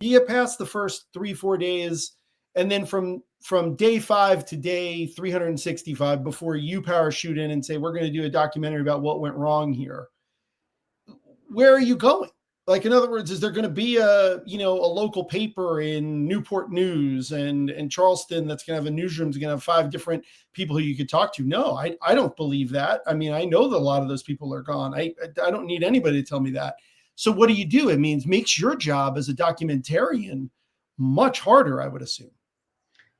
You get past the first 3-4 days, and then from day 5 to day 365, before you parachute in and say, we're going to do a documentary about what went wrong here, where are you going? Like, in other words, is there going to be a local paper in Newport News and Charleston that's going to have a newsroom, that's going to have 5 different people who you could talk to? No, I don't believe that. I mean, I know that a lot of those people are gone. I don't need anybody to tell me that. So what do? It means makes your job as a documentarian much harder, I would assume.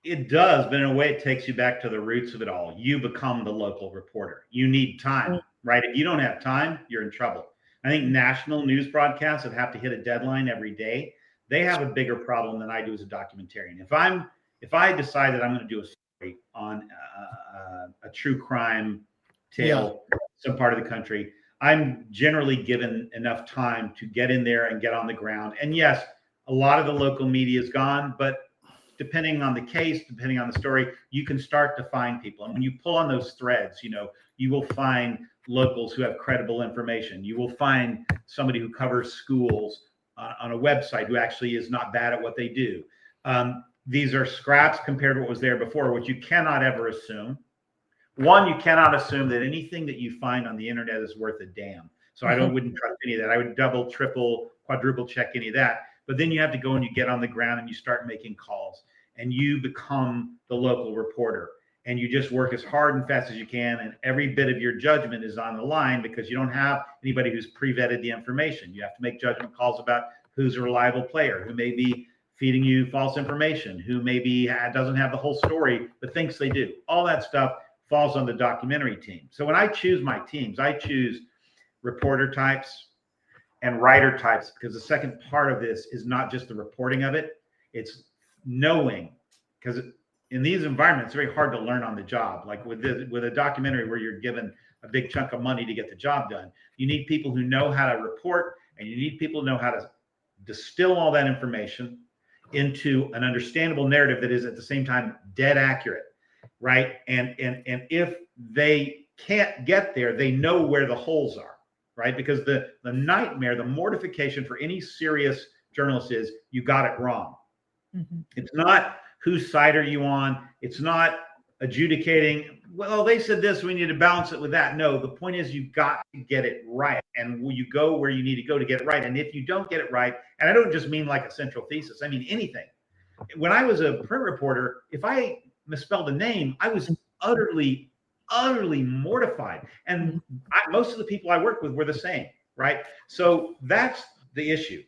It does, but in a way, it takes you back to the roots of it all. You become the local reporter. You need time, right? If you don't have time, you're in trouble. I think national news broadcasts that have to hit a deadline every day, they have a bigger problem than I do as a documentarian. If I decide that I'm going to do a story on a true crime tale, some part of the country, I'm generally given enough time to get in there and get on the ground. And yes, a lot of the local media is gone, but depending on the case, depending on the story, you can start to find people. And when you pull on those threads, you will find locals who have credible information. You will find somebody who covers schools on a website who actually is not bad at what they do. These are scraps compared to what was there before, which you cannot ever assume. One, you cannot assume that anything that you find on the internet is worth a damn. So I wouldn't trust any of that. I would double, triple, quadruple check any of that. But then you have to go and you get on the ground and you start making calls and you become the local reporter and you just work as hard and fast as you can. And every bit of your judgment is on the line because you don't have anybody who's pre-vetted the information. You have to make judgment calls about who's a reliable player, who may be feeding you false information, who maybe doesn't have the whole story, but thinks they do. All that stuff falls on the documentary team. So when I choose my teams, I choose reporter types and writer types, because the second part of this is not just the reporting of it, it's knowing, because in these environments, it's very hard to learn on the job. Like with a documentary where you're given a big chunk of money to get the job done, you need people who know how to report, and you need people who know how to distill all that information into an understandable narrative that is at the same time dead accurate, right? And if they can't get there, they know where the holes are. Right? Because the nightmare, the mortification for any serious journalist is you got it wrong. Mm-hmm. It's not whose side are you on. It's not adjudicating, well, they said this, we need to balance it with that. No, the point is you got to get it right. And will you go where you need to go to get it right? And if you don't get it right, and I don't just mean like a central thesis, I mean anything. When I was a print reporter, if I misspelled a name, I was utterly mortified. And most of the people I worked with were the same, right? So that's the issue.